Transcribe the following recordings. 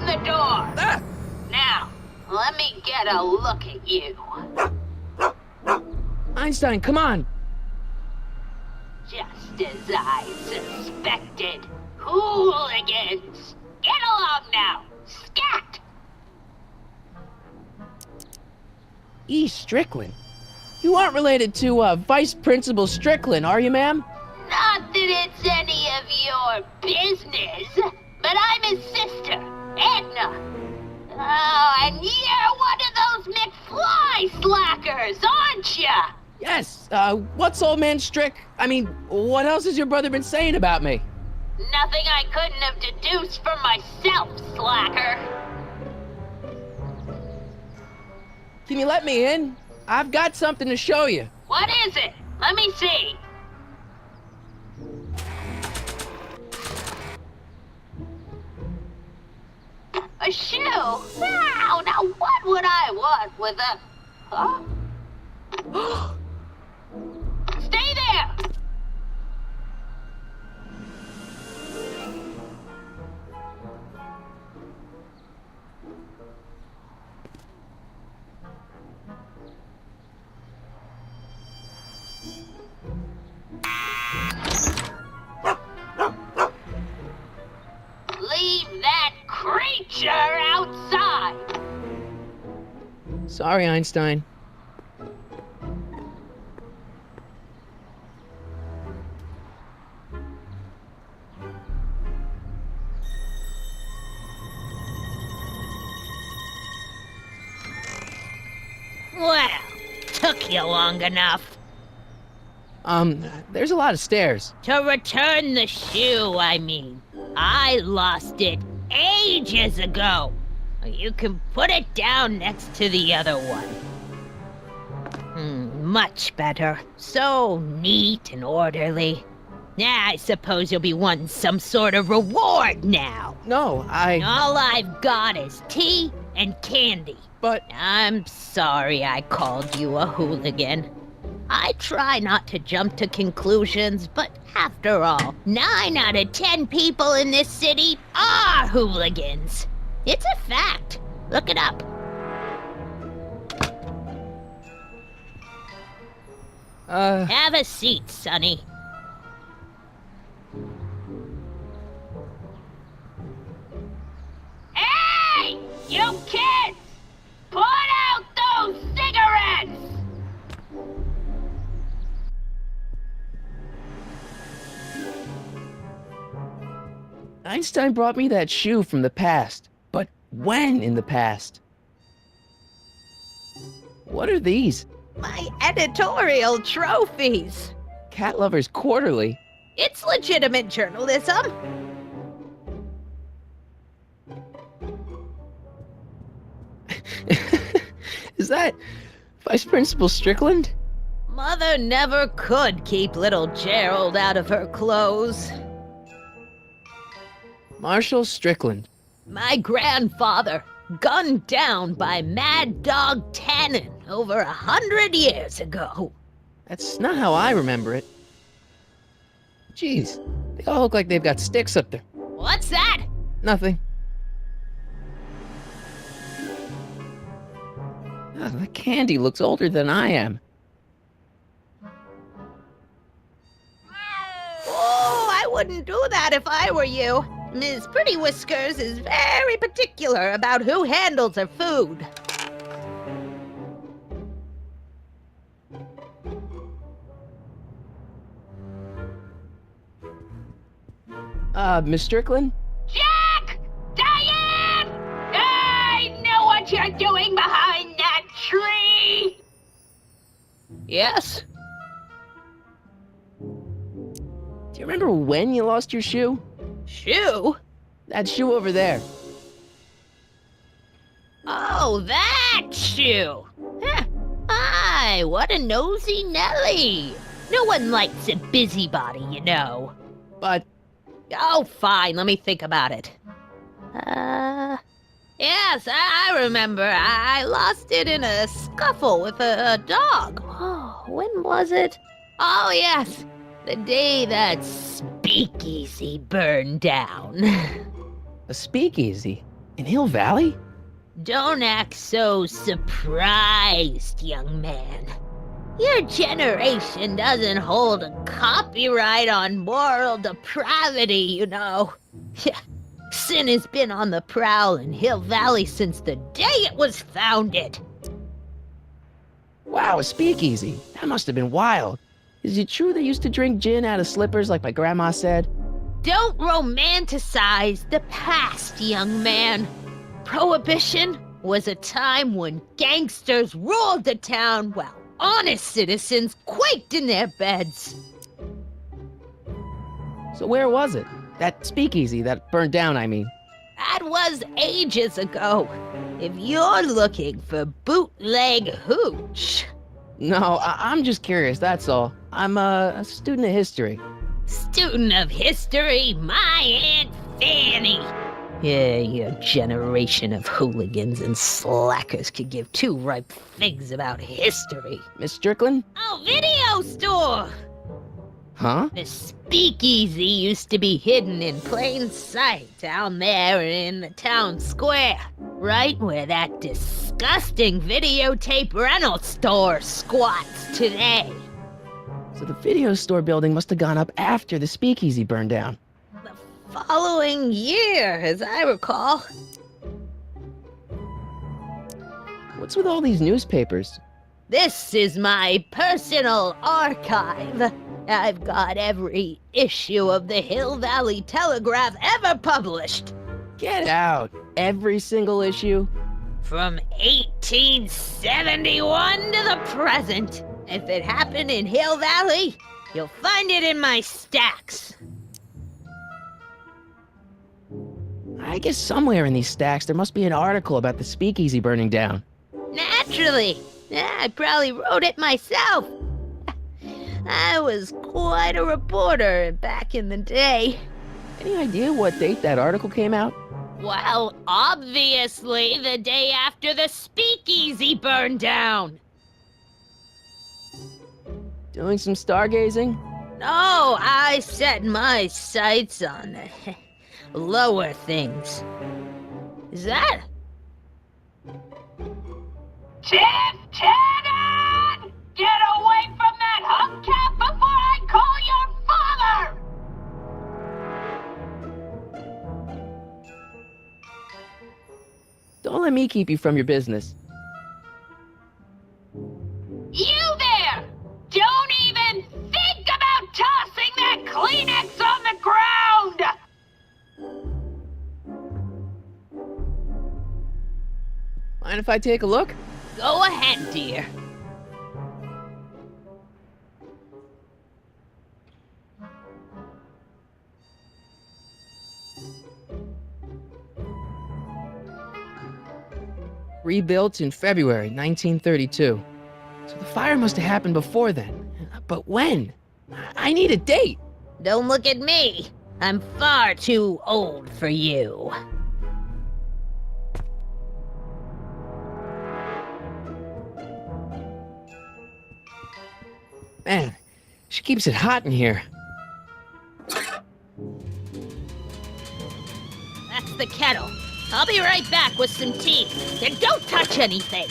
the door! Ah! Now, let me get a look at you. Einstein, come on! Just as I suspected. Hooligans! Get along now! Scat! E. Strickland? You aren't related to, Vice Principal Strickland, are you, ma'am? Not that it's any of your business, but I'm his sister, Edna. Oh, and you're one of those McFly slackers, aren't ya? Yes, what's old man what else has your brother been saying about me? Nothing I couldn't have deduced for myself, slacker. Can you let me in? I've got something to show you. What is it? Let me see. A shoe? Wow, now what would I want with a... Huh? Stay there! Leave that creature outside! Sorry, Einstein. Well, took you long enough. There's a lot of stairs. To return the shoe, I mean. I lost it ages ago. You can put it down next to the other one. Much better. So neat and orderly. I suppose you'll be wanting some sort of reward now. No, All I've got is tea and candy. But... I'm sorry I called you a hooligan. I try not to jump to conclusions, but after all, 9 out of 10 people in this city are hooligans. It's a fact. Look it up. Have a seat, Sonny. Hey! You kids! Put out those cigarettes! Einstein brought me that shoe from the past. But when in the past? What are these? My editorial trophies. Cat Lovers Quarterly? It's legitimate journalism. Is that Vice Principal Strickland? Mother never could keep little Gerald out of her clothes. Marshall Strickland. My grandfather, gunned down by Mad Dog Tannen over 100 years ago. That's not how I remember it. Jeez, they all look like they've got sticks up there. What's that? Nothing. Oh, the candy looks older than I am. Oh, I wouldn't do that if I were you. Ms. Pretty Whiskers is very particular about who handles her food. Miss Strickland? Jack! Diane! I know what you're doing behind that tree! Yes? Do you remember when you lost your shoe? Shoe? That shoe over there. Oh, that shoe! Huh. Hi, what a nosy Nelly! No one likes a busybody, you know. But... Oh, fine, let me think about it. Yes, I remember. I lost it in a scuffle with a dog. Oh, when was it? Oh, yes, the day that speakeasy burned down. a speakeasy? In Hill Valley? Don't act so surprised, young man. Your generation doesn't hold a copyright on moral depravity, you know. Sin has been on the prowl in Hill Valley since the day it was founded. Wow, a speakeasy. That must have been wild. Is it true they used to drink gin out of slippers like my grandma said? Don't romanticize the past, young man. Prohibition was a time when gangsters ruled the town while honest citizens quaked in their beds. So where was it? That speakeasy that burned down, I mean. That was ages ago. If you're looking for bootleg hooch. No, I'm just curious, that's all. I'm a student of history. Student of history, my Aunt Fanny. Yeah, your generation of hooligans and slackers could give two ripe figs about history. Miss Strickland? Oh, video store! Huh? The speakeasy used to be hidden in plain sight down there in the town square, right where that disgusting videotape rental store squats today. So the video store building must have gone up after the speakeasy burned down. The following year, as I recall. What's with all these newspapers? This is my personal archive. I've got every issue of the Hill Valley Telegraph ever published. Get out! Every single issue? From 1871 to the present. If it happened in Hill Valley, you'll find it in my stacks. I guess somewhere in these stacks there must be an article about the speakeasy burning down. Naturally. I probably wrote it myself. I was quite a reporter back in the day. Any idea what date that article came out? Well, obviously the day after the speakeasy burned down. Doing some stargazing? No, I set my sights on lower things. Is that? Lieutenant! Get away from that hubcap before I call your father! Don't let me keep you from your business. You there! Don't even think about tossing that Kleenex on the ground! Mind if I take a look? Go ahead, dear. Rebuilt in February 1932. So the fire must have happened before then. But when? I need a date. Don't look at me. I'm far too old for you. Man, she keeps it hot in here. That's the kettle. I'll be right back with some tea. Then don't touch anything.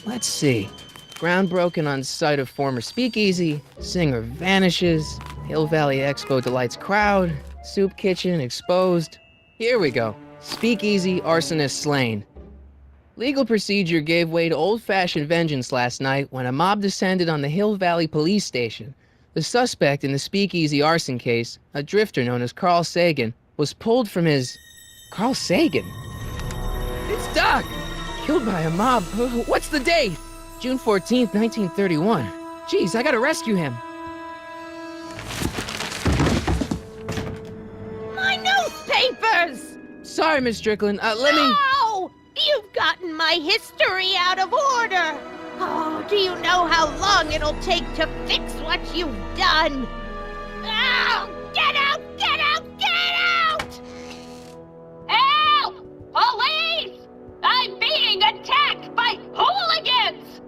Let's see. Ground broken on site of former speakeasy. Singer vanishes. Hill Valley Expo delights crowd. Soup kitchen exposed. Here we go. Speakeasy arsonist slain. Legal procedure gave way to old-fashioned vengeance last night when a mob descended on the Hill Valley police station. The suspect in the speakeasy arson case, a drifter known as Carl Sagan, was pulled from his... Carl Sagan? It's Doc! Killed by a mob. What's the date? June 14th, 1931. Jeez, I gotta rescue him. My newspapers! Sorry, Miss Strickland. Let me... No! You've gotten my history out of order! Oh, do you know how long it'll take to fix what you've done? Oh, get out! Get out! Get out! Help! Police! I'm being being attacked by hooligans!